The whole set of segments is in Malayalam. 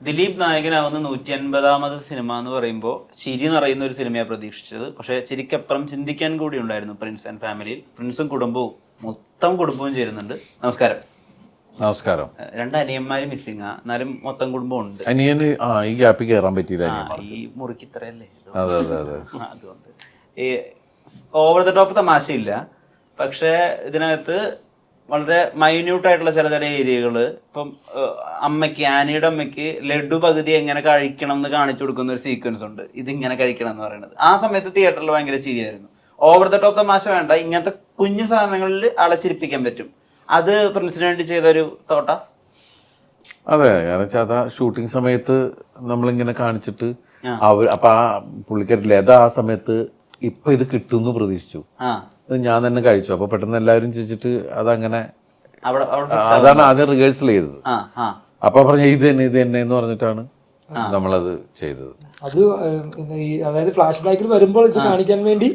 ദിലീപ് നായകനാവുന്ന 150ാമത് സിനിമ എന്ന് പറയുമ്പോൾ ചിരി നിറയുന്ന ഒരു സിനിമയാണ് പ്രതീക്ഷിച്ചത്. പക്ഷെ ചിരിക്കപ്പുറം ചിന്തിക്കാൻ കൂടി ഉണ്ടായിരുന്നു പ്രിൻസ് ആൻഡ് ഫാമിലിയിൽ. പ്രിൻസും കുടുംബവും മൊത്തം കുടുംബവും ചേരുന്നുണ്ട്. നമസ്കാരം. നമസ്കാരം. 2 അനിയന്മാര് മിസ്സിംഗ്, എന്നാലും മൊത്തം കുടുംബം ഉണ്ട്. അനിയന് ഈ ഗ്യാപ്പിൽ കയറാൻ പറ്റിയില്ല. ഈ മുറിക്ക് ഇത്രയല്ലേ, അതെ അതെ അതെ. അതുകൊണ്ട് ഈ ഓവർ ദ ടോപ്പ് തമാശയില്ല. പക്ഷെ ഇതിനകത്ത് വളരെ മൈന്യൂട്ടായിട്ടുള്ള ചില ഏരിയകൾ, ഇപ്പം അമ്മയ്ക്ക്, ആനിയുടെ അമ്മയ്ക്ക് ലഡു പകുതി എങ്ങനെ കഴിക്കണം എന്ന് കാണിച്ചു കൊടുക്കുന്ന ഒരു സീക്വൻസ് ഉണ്ട്. ഇതിങ്ങനെ കഴിക്കണം എന്ന് പറയുന്നത് ആ സമയത്ത് തിയേറ്ററിൽ ഭയങ്കര ചിരിയായിരുന്നു. ഓവർ ദ ടോപ്പ് തമാശ വേണ്ട, ഇങ്ങനത്തെ കുഞ്ഞു സാധനങ്ങളിൽ ആളെ ചിരിപ്പിക്കാൻ പറ്റും. അത് പ്രിൻസിന് വേണ്ടി ചെയ്തൊരു തോട്ട. അതെ, കാരണം വെച്ചാൽ അതാ ഷൂട്ടിംഗ് സമയത്ത് നമ്മളിങ്ങനെ കാണിച്ചിട്ട് അപ്പൊ ആ പുള്ളിക്കാരില്ലേ, അത് ആ സമയത്ത് ഇപ്പൊ ഇത് കിട്ടുമെന്ന് പ്രതീക്ഷിച്ചു. ഞാൻ തന്നെ കഴിച്ചു. അപ്പൊ പെട്ടെന്ന് എല്ലാവരും ചോദിച്ചിട്ട് അതങ്ങനെ അതാണ് ആദ്യം റിഹേഴ്സൽ ചെയ്തത്. അപ്പൊ പറഞ്ഞ ഇത് തന്നെ എന്ന് പറഞ്ഞിട്ടാണ് നമ്മളത് ചെയ്തത്. അത് അതായത് ഫ്ലാഷ് ബാക്കിൽ വരുമ്പോൾ ഇത് കാണിക്കാൻ വേണ്ടി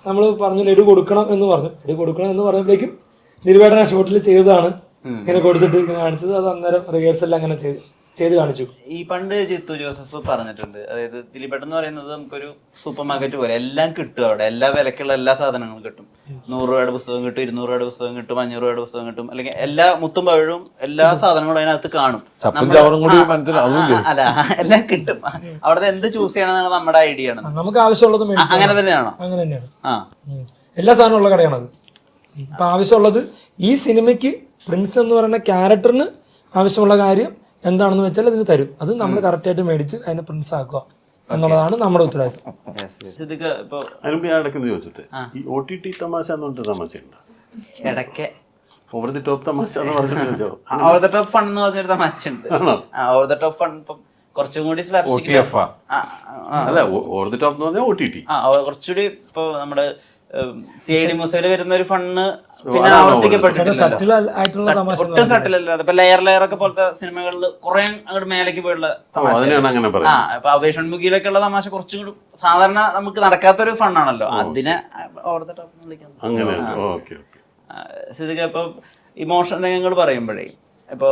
നമ്മൾ പറഞ്ഞു ലഡു കൊടുക്കണം എന്ന് പറഞ്ഞു. ലഡു കൊടുക്കണം എന്ന് പറഞ്ഞപ്പോഴേക്കും നിരുവേടന ഷോട്ടിൽ ചെയ്തതാണ്. ഇങ്ങനെ കൊടുത്തിട്ട് ഇങ്ങനെ കാണിച്ചത്. അത് അന്നേരം റിഹേഴ്സൽ അങ്ങനെ ചെയ്ത് കാണിച്ചു. ഈ പണ്ട് ജിത്തു ജോസഫ് പറഞ്ഞിട്ടുണ്ട്, അതായത് ദിലീപേട്ടൻ എന്ന് പറയുന്നത് നമുക്കൊരു സൂപ്പർ മാർക്കറ്റ് പോലെ എല്ലാം കിട്ടും. അവിടെ എല്ലാ വിലക്കുള്ള എല്ലാ സാധനങ്ങളും കിട്ടും. 100 രൂപയുടെ പുസ്തകം കിട്ടും, 200 രൂപയുടെ പുസ്തകം കിട്ടും, 500 രൂപയുടെ പുസ്തകം കിട്ടും, അല്ലെങ്കിൽ എല്ലാ മുത്തും പഴവും എല്ലാ സാധനങ്ങളും അതിനകത്ത് കാണും. അല്ല, എല്ലാം കിട്ടും. അവിടെ എന്ത് ചൂസ് ചെയ്യണമെന്നാണ് നമ്മുടെ ഐഡിയ ആണ്. നമുക്ക് ആവശ്യമുള്ളത് അങ്ങനെ തന്നെയാണോ? അങ്ങനെ തന്നെയാണ്. എല്ലാ സാധനവും ഉള്ള കടയാണത്. ഇപ്പൊ ആവശ്യമുള്ളത് ഈ സിനിമയ്ക്ക് പ്രിൻസ് എന്ന് പറയുന്ന ക്യാരക്ടറിന് ആവശ്യമുള്ള കാര്യം എന്താണെന്ന് വെച്ചാൽ അതിന് തരും. അത് നമ്മൾ കറക്റ്റായിട്ട് മേടിച്ച് അതിനെ പ്രിൻസ് ആക്കുക എന്നുള്ളതാണ് നമ്മുടെ ഉത്തരവാദിത്വം. ചോദിച്ചിട്ട് ഈ OTT തമാശ എന്ന് പറഞ്ഞിട്ട് തമാശയുണ്ട്. ഇടയ്ക്ക് ഓവർ ദി ടോപ്പ് തമാശ എന്ന് പറഞ്ഞിട്ട് ഓവർ ദ ടോപ്പ് ഫൺ എന്ന് പറഞ്ഞൊരു തമാശയുണ്ട്. ഓവർ ദ ടോപ്പ് ഫൺ ഇപ്പം കുറച്ചും കൂടി അല്ല, ഓവർ ദി ടോപ്പ് എന്ന് പറഞ്ഞാൽ OTT കുറച്ചുകൂടി ഇപ്പൊ നമ്മുടെ CID മൂസയില് വരുന്ന ഒരു ഫണ്ണ് പിന്നെ ആവർത്തിക്കപ്പെട്ടിട്ടില്ല. ഒട്ടും സട്ടിലല്ലാതെ ഇപ്പൊ ലെയർ ഒക്കെ പോലത്തെ സിനിമകളിൽ കുറെ അങ്ങോട്ട് മേലേക്ക് പോയുള്ള തമാശ. ഇപ്പൊ അവേഷൺമുഖിയിലൊക്കെ ഉള്ള തമാശ കുറച്ചും കൂടി സാധാരണ നമുക്ക് നടക്കാത്തൊരു ഫണ്ണാണല്ലോ. അതിനെ ഓവർ ദ ടോപ്പ് വിളിക്കുന്നത്. സിദ്ദിഖ, ഇപ്പൊ ഇമോഷൻ രംഗങ്ങൾ പറയുമ്പോഴേ ഇപ്പൊ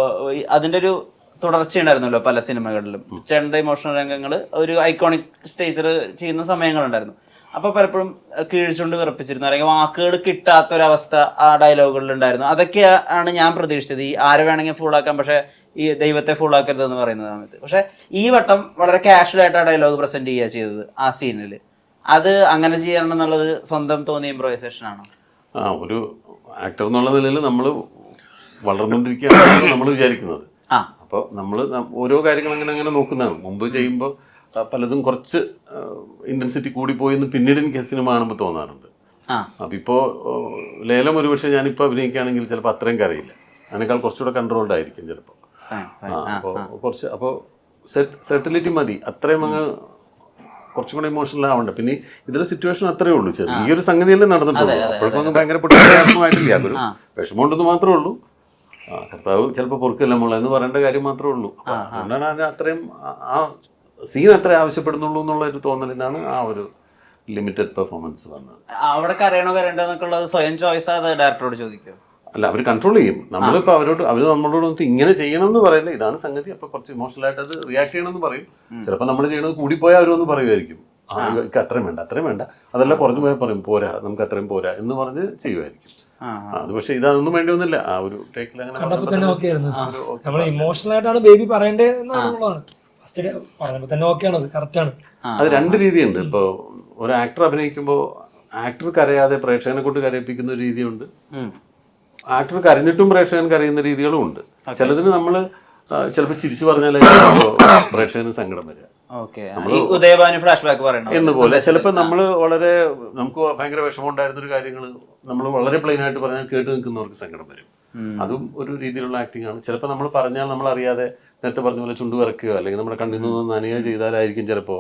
അതിന്റെ ഒരു തുടർച്ചയുണ്ടായിരുന്നല്ലോ പല സിനിമകളിലും. ചേട്ടന്റെ ഇമോഷണൽ രംഗങ്ങൾ ഒരു ഐക്കോണിക് സ്റ്റേജിൽ ചെയ്യുന്ന സമയങ്ങളുണ്ടായിരുന്നു. അപ്പൊ പലപ്പോഴും കീഴ്ച്ചുകൊണ്ട് വിറപ്പിച്ചിരുന്നു, അല്ലെങ്കിൽ വാക്കുകൾ കിട്ടാത്തൊരവസ്ഥ ആ ഡയലോഗുകളിൽ ഉണ്ടായിരുന്നു. അതൊക്കെയാണ് ഞാൻ പ്രതീക്ഷിച്ചത്. ഈ ആരെ വേണമെങ്കിൽ ഫുള്ളാക്കാം, പക്ഷെ ഈ ദൈവത്തെ ഫുള്ളാക്കരുത് എന്ന് പറയുന്ന സമയത്ത്. പക്ഷെ ഈ വട്ടം വളരെ കാഷ്വൽ ആയിട്ട് ആ ഡയലോഗ് പ്രസന്റ് ചെയ്യുക ചെയ്തത് ആ സീനിൽ. അത് അങ്ങനെ ചെയ്യണം എന്നുള്ളത് സ്വന്തം തോന്നിയ ഇംപ്രൊവൈസേഷൻ ആണോ? ഒരു ആക്ടർ എന്നുള്ള നിലയിൽ നമ്മൾ വളർന്നുകൊണ്ടിരിക്കുകയാണ് നമ്മൾ വിചാരിക്കുന്നത്. അപ്പോൾ നമ്മൾ ഓരോ കാര്യങ്ങൾ അങ്ങനെ നോക്കുന്നതാണ്. മുമ്പ് ചെയ്യുമ്പോൾ പലതും കുറച്ച് ഇന്റൻസിറ്റി കൂടിപ്പോയി എന്ന് പിന്നീട് എനിക്ക് സിനിമ കാണുമ്പോൾ തോന്നാറുണ്ട്. അപ്പം ഇപ്പോൾ ലേലം ഒരുപക്ഷെ ഞാനിപ്പോൾ അഭിനയിക്കുകയാണെങ്കിൽ ചിലപ്പോൾ അത്രയും കരയില്ല, അതിനേക്കാൾ കുറച്ചുകൂടെ കൺട്രോൾഡ് ആയിരിക്കും ചിലപ്പോൾ. അപ്പോൾ സെർട്ടിലിറ്റി മതി, അത്രയും അങ്ങ് കുറച്ചും കൂടെ ഇമോഷണൽ ആവണ്ട. പിന്നെ ഇതിലെ സിറ്റുവേഷൻ അത്രയേ ഉള്ളൂ, ചെറിയൊരു സംഗതിയല്ലേ നടന്നിട്ടുള്ളൂ. അപ്പോഴേക്കും ഭയങ്കര പൊട്ടിയായിട്ടില്ല, അതൊരു വിഷമമുണ്ടെന്ന് മാത്രമേ ഉള്ളൂ. കർത്താവ് ചിലപ്പോൾ പൊറുക്കല്ല മോളെ എന്ന് പറയേണ്ട കാര്യം മാത്രമേ ഉള്ളൂ. അതുകൊണ്ടാണ് അതിന് അത്രയും ആ സീൻ അത്ര ആവശ്യപ്പെടുന്നുള്ളൂ എന്നുള്ള ഒരു തോന്നലിനാണ് ആ ഒരു ലിമിറ്റഡ് പെർഫോമൻസ് വന്നത്. അവിടെ കരയണോ കരയണ്ടെന്നൊക്കെ ഉള്ളത് സ്വയം ചോയ്സ് അത് ഡയറക്ടറോട് ചോദിക്കും. അല്ല, അവർ കൺട്രോൾ ചെയ്യും. നമ്മളിപ്പോൾ അവർ നമ്മളോട് ഇങ്ങനെ ചെയ്യണം എന്ന് പറയില്ല, ഇതാണ് സംഗതി, അപ്പോൾ കുറച്ച് ഇമോഷണൽ ആയിട്ട് അത് റിയാക്ട് ചെയ്യണമെന്ന് പറയും. ചിലപ്പോൾ നമ്മൾ ചെയ്യണത് കൂടിപ്പോയാൽ അവരൊന്ന് പറയുമായിരിക്കും, അത്രയും വേണ്ട, അതെല്ലാം കുറഞ്ഞു പോയാൽ പറയും പോരാ, നമുക്ക് അത്രയും പോരാ എന്ന് പറഞ്ഞ് ചെയ്യുമായിരിക്കും. അത് പക്ഷേ ഇതൊന്നും വേണ്ടി ഒന്നുമില്ല. ആ ഒരു ടേക്കിൽ അങ്ങനെ ഇമോഷണൽ ആയിട്ടാണ് ബേബി പറയേണ്ടത് എന്നുള്ളതാണ്. അത് രണ്ട് രീതിയുണ്ട്. ഇപ്പോൾ ഒരു ആക്ടർ അഭിനയിക്കുമ്പോൾ ആക്ടർ കരയാതെ പ്രേക്ഷകനെ കൊണ്ട് കരയിപ്പിക്കുന്ന ഒരു രീതിയുണ്ട്. ആക്ടർ കരഞ്ഞിട്ടും പ്രേക്ഷകൻ കരയുന്ന രീതികളും ഉണ്ട്. ചിലതിന് നമ്മൾ ചിലപ്പോൾ ചിരിച്ചു പറഞ്ഞാൽ പ്രേക്ഷകന് സങ്കടം വരിക എന്നുപോലെ. ചിലപ്പോൾ നമ്മൾ നമുക്ക് ഭയങ്കര വിഷമം ഉണ്ടായിരുന്നൊരു കാര്യങ്ങൾ നമ്മൾ വളരെ പ്ലെയിൻ ആയിട്ട് പറഞ്ഞാൽ കേട്ട് നിൽക്കുന്നവർക്ക് സങ്കടം വരും. അതും ഒരു രീതിയിലുള്ള ആക്ടിങ് ആണ്. ചിലപ്പോൾ നമ്മൾ പറഞ്ഞാൽ നമ്മൾ അറിയാതെ നേരത്തെ പറഞ്ഞ പോലെ ചുണ്ടു വിറക്കുകയോ അല്ലെങ്കിൽ നമ്മുടെ കണ്ണിൽ നിന്ന് നനയുകയോ ചെയ്താലായിരിക്കും ചിലപ്പോൾ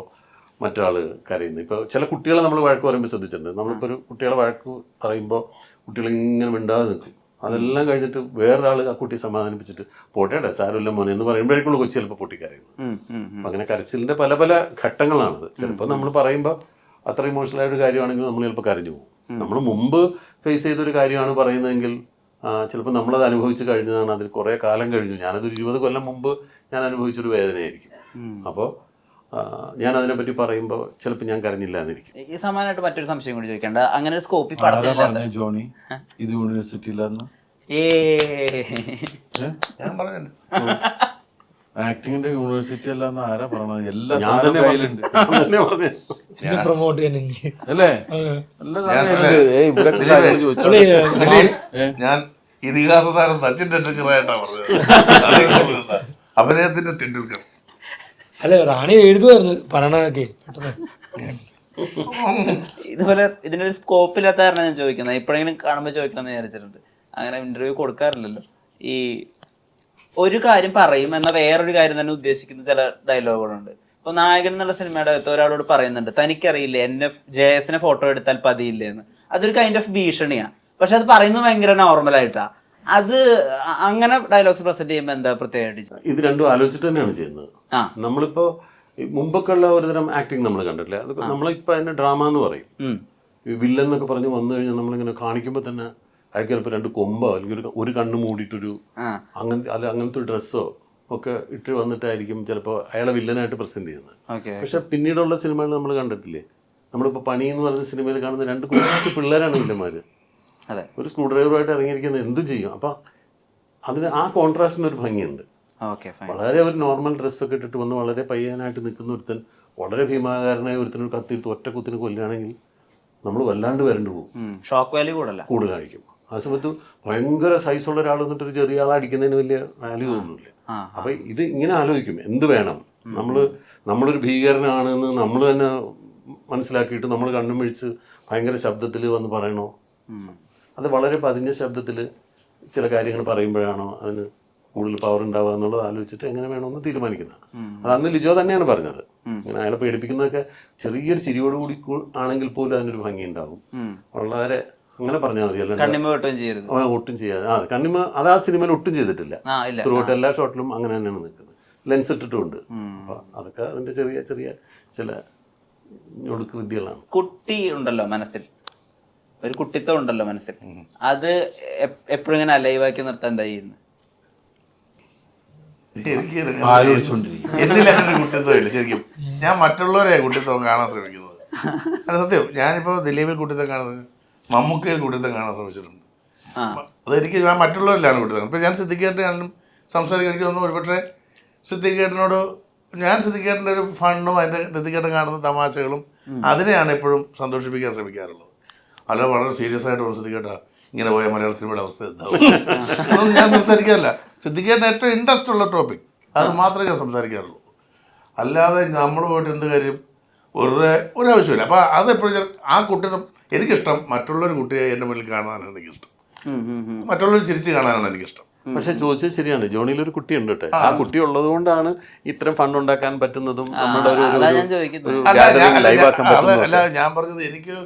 മറ്റൊരാൾ കരയുന്നത്. ഇപ്പോൾ ചില കുട്ടികളെ നമ്മൾ വഴക്ക് പറയുമ്പോൾ ശ്രദ്ധിച്ചിട്ടുണ്ട്. നമ്മളിപ്പോൾ ഒരു കുട്ടികളെ വഴക്ക് പറയുമ്പോൾ കുട്ടികൾ ഇങ്ങനെ മിണ്ടാതെ നിൽക്കും. അതെല്ലാം കഴിഞ്ഞിട്ട് വേറൊരാൾ ആ കുട്ടിയെ സമാധാനിപ്പിച്ചിട്ട് പോട്ടേടെ സാരമില്ല മോനെ എന്ന് പറയുമ്പോഴേക്കുള്ള കൊച്ചു ചിലപ്പോൾ പൊട്ടിക്കരയുന്നു. അങ്ങനെ കരച്ചിലിൻ്റെ പല പല ഘട്ടങ്ങളാണത്. ചിലപ്പോൾ നമ്മൾ പറയുമ്പോൾ അത്ര ഇമോഷണലായൊരു കാര്യമാണെങ്കിൽ നമ്മൾ ചിലപ്പോൾ കരഞ്ഞു പോകും. നമ്മൾ മുമ്പ് ഫേസ് ചെയ്തൊരു കാര്യമാണ് പറയുന്നതെങ്കിൽ ചിലപ്പോൾ നമ്മളത് അനുഭവിച്ച് കഴിഞ്ഞതാണ്. അതിൽ കുറേ കാലം കഴിഞ്ഞു. ഞാനതൊരു 20 കൊല്ലം മുമ്പ് ഞാൻ അനുഭവിച്ചൊരു വേദനയായിരിക്കും. അപ്പോൾ ഞാൻ അതിനെപ്പറ്റി പറയുമ്പോൾ ചിലപ്പോൾ ഞാൻ കരഞ്ഞില്ല എന്നിരിക്കും. ഈ സമാനമായിട്ട് മറ്റൊരു സംശയം കൂടി ചോദിക്കേണ്ട, അങ്ങനെ ഒരു സ്കോപ്പ് ജോണി ഇത് യൂണിവേഴ്സിറ്റിയിലാന്ന് ഞാൻ പറഞ്ഞിട്ടുണ്ട്. ആക്ടിങ്ങിന്റെ യൂണിവേഴ്സിറ്റി അല്ലാന്ന് ആരാ പറഞ്ഞത്? എല്ലാ ഞാൻ തന്നെ കയ്യിലുണ്ട് പറഞ്ഞു. പ്രൊമോട്ട് ചെയ്യാൻ എനിക്ക് അല്ലേ? എല്ലാ സാധനവും ഇവിടെ ഞാൻ ഇതിഹാസ താരം സച്ചിൻ ടെണ്ടുൽക്കറായിട്ടാണ് പറഞ്ഞത്. അഭിനയത്തിന്റെ ടെണ്ടുൽക്കർ. അല്ലെ റാണി എഴുതുമായിരുന്നു പറയണതൊക്കെ പെട്ടെന്ന്. ഇതുപോലെ ഇതിനൊരു സ്കോപ്പ് ഇല്ലാത്ത കാരണം ഞാൻ ചോദിക്കുന്നത്, ഇപ്പോഴെങ്കിലും കാണുമ്പോൾ ചോദിക്കണമെന്ന് വിചാരിച്ചിട്ടുണ്ട്. അങ്ങനെ ഇന്റർവ്യൂ കൊടുക്കാറില്ലല്ലോ. ഈ ഒരു കാര്യം പറയും എന്ന വേറൊരു കാര്യം തന്നെ ഉദ്ദേശിക്കുന്ന ചില ഡയലോഗുകളുണ്ട്. ഇപ്പൊ നായകൻ എന്നുള്ള സിനിമയുടെ അകത്ത് ഒരാളോട് പറയുന്നുണ്ട്, തനിക്കറിയില്ലേ എന്നെ ജയസിനെ ഫോട്ടോ എടുത്താൽ പതിയില്ലേ എന്ന്. അതൊരു കൈൻഡ് ഓഫ് ഭീഷണിയാ, പക്ഷെ അത് പറയുന്നത് ഭയങ്കര നോർമലായിട്ടാ. അത് അങ്ങനെ ഡയലോഗ്സ് പ്രസന്റ് ചെയ്യുമ്പോൾ എന്താ പ്രത്യേകമായിട്ട്? ഇത് രണ്ടും ആലോചിച്ചിട്ട് തന്നെയാണ് ചെയ്യുന്നത്. നമ്മളിപ്പോ മുമ്പൊക്കെ ഉള്ള ഒരുതരം ആക്ടിങ് നമ്മൾ കണ്ടിട്ടില്ല. അത് നമ്മളിപ്പോ അതിനെ ഡ്രാമ എന്ന് പറയും. ഈ വില്ലൻ എന്നൊക്കെ പറഞ്ഞ് വന്നു കഴിഞ്ഞാൽ നമ്മളിങ്ങനെ കാണിക്കുമ്പോൾ തന്നെ അയാൾക്ക് ചിലപ്പോൾ 2 കൊമ്പോ അല്ലെങ്കിൽ ഒരു കണ്ണ് മൂടിയിട്ടൊരു അങ്ങനത്തെ ഒരു ഡ്രസ്സോ ഒക്കെ ഇട്ട് വന്നിട്ടായിരിക്കും ചിലപ്പോൾ അയാളെ വില്ലനായിട്ട് പ്രസന്റ് ചെയ്യുന്നത്. പക്ഷെ പിന്നീടുള്ള സിനിമകൾ നമ്മൾ കണ്ടിട്ടില്ലേ? നമ്മളിപ്പോൾ പണി എന്ന് പറയുന്ന സിനിമയിൽ കാണുന്ന 2 കുറച്ച് പിള്ളേരാണ് വില്ലന്മാര്. ഒരു സ്ക്രൂ ഡ്രൈവറായിട്ട് ഇറങ്ങിയിരിക്കുന്നത് എന്തും ചെയ്യും. അപ്പൊ അതിന് ആ കോൺട്രാസ്റ്റിന് ഒരു ഭംഗിയുണ്ട്. വളരെ ഒരു നോർമൽ ഡ്രസ്സൊക്കെ ഇട്ടിട്ട് വന്ന് വളരെ പയ്യനായിട്ട് നിൽക്കുന്ന ഒരുത്തൻ വളരെ ഭീമാകാരനായ ഒരുത്തനൊരു കത്തിയെടുത്ത് ഒറ്റ കുത്തിന് കൊല്ലുകയാണെങ്കിൽ നമ്മൾ വല്ലാണ്ട് വരണ്ടു പോകും. ഷോക്ക് വാല്യൂ കൂടുതലായിരിക്കും. ആ സമയത്ത് ഭയങ്കര സൈസുള്ള ഒരാൾ വന്നിട്ട് ഒരു ചെറിയ ആളെ അടിക്കുന്നതിന് വലിയ വാല്യൂ ഒന്നുമില്ല. അപ്പൊ ഇത് ഇങ്ങനെ ആലോചിക്കും, എന്ത് വേണം, നമ്മളൊരു ഭീകരനാണെന്ന് നമ്മൾ തന്നെ മനസ്സിലാക്കിയിട്ട് നമ്മൾ കണ്ണും മിഴിച്ച് ഭയങ്കര ശബ്ദത്തിൽ വന്ന് പറയണോ, അത് വളരെ പതിഞ്ഞ ശബ്ദത്തിൽ ചില കാര്യങ്ങൾ പറയുമ്പോഴാണോ അതിന് കൂടുതൽ പവർ ഉണ്ടാവുക എന്നുള്ളത് ആലോചിച്ചിട്ട് എങ്ങനെ വേണമെന്ന് തീരുമാനിക്കുന്നത്. അത് അന്ന് ലിജോ തന്നെയാണ് പറഞ്ഞത്. ഇങ്ങനെ അയാളെ പേടിപ്പിക്കുന്നതൊക്കെ ചെറിയൊരു ചിരിയോടുകൂടി ആണെങ്കിൽ പോലും അതിനൊരു ഭംഗി ഉണ്ടാവും. വളരെ അങ്ങനെ പറഞ്ഞാൽ മതി. അല്ല ഒട്ടും ചെയ്യാതെ കണ്ണിമ അത് ആ സിനിമയിൽ ഒട്ടും ചെയ്തിട്ടില്ല. ത്രൂഔട്ട് എല്ലാ ഷോട്ടിലും അങ്ങനെ തന്നെയാണ് നിൽക്കുന്നത്. ലെൻസ് ഇട്ടിട്ടുമുണ്ട്. അപ്പൊ അതൊക്കെ അതിന്റെ ചെറിയ ചെറിയ ചില ഒടുക്ക് വിദ്യകളാണ്. കുട്ടി ഉണ്ടല്ലോ മനസ്സിൽ, ഒരു കുട്ടിത്വം ഉണ്ടല്ലോ മനസ്സിൽ, അത് എപ്പോഴും ഇങ്ങനെ അലൈവാക്കി നിർത്താൻ എന്താ ചെയ്യുന്നത്? എന്നിലങ്ങനെ കുട്ടിത്വം ഇല്ല ശരിക്കും. ഞാൻ മറ്റുള്ളവരെ കുട്ടിത്വം കാണാൻ ശ്രമിക്കുന്നത്. അത് സത്യം. ഞാനിപ്പോ ദിലീപിൽ കുട്ടിത്വം കാണുന്നത്, മമ്മൂക്കയിൽ കുട്ടിത്വം കാണാൻ ശ്രമിച്ചിട്ടുണ്ട്. അതെനിക്ക് ഞാൻ മറ്റുള്ളവരിലാണ് കുട്ടിത്വം. ഇപ്പം ഞാൻ സിദ്ദിഖേട്ടനാണെങ്കിലും സംസാരിക്കാൻ എനിക്ക് തോന്നുന്നു ഒരുപക്ഷെ സിദ്ദിഖേട്ടനോട് ഞാൻ സിദ്ദിഖേട്ടൻ്റെ ഒരു ഫണ്ണും അതിൻ്റെ സിദ്ദിഖേട്ടൻ കാണുന്ന തമാശകളും അതിനെയാണ് എപ്പോഴും സന്തോഷിപ്പിക്കാൻ ശ്രമിക്കാറുള്ളത്. അല്ല വളരെ സീരിയസ് ആയിട്ട് ഒരു സിദ്ദിഖേട്ട ഇങ്ങനെ പോയ മലയാള സിനിമയുടെ അവസ്ഥ എന്താവും അതൊന്നും ഞാൻ സംസാരിക്കാറില്ല. സിദ്ദിഖേട്ടൻ ഏറ്റവും ഇൻട്രസ്റ്റ് ഉള്ള ടോപ്പിക് അത് മാത്രമേ ഞാൻ സംസാരിക്കാറുള്ളൂ. അല്ലാതെ നമ്മൾ പോയിട്ട് എന്ത് കാര്യം വെറുതെ ഒരാവശ്യമില്ല. അപ്പോൾ അതെപ്പോഴും ആ കുട്ടിയെ എനിക്കിഷ്ടം മറ്റുള്ളൊരു കുട്ടിയെ എൻ്റെ മുന്നിൽ കാണാനാണ് എനിക്കിഷ്ടം. മറ്റുള്ളവർ ചിരിച്ച് കാണാനാണ് എനിക്കിഷ്ടം. പക്ഷെ ചോദിച്ചത് ശരിയാണ്. ജോണിയിൽ ഒരു കുട്ടിയുണ്ട് കേട്ടോ. ആ കുട്ടി ഉള്ളത് കൊണ്ടാണ് ഇത്തരം ഫണ്ട് ഉണ്ടാക്കാൻ പറ്റുന്നതും നമ്മുടെ അല്ല ഞാൻ പറഞ്ഞത് എനിക്ക്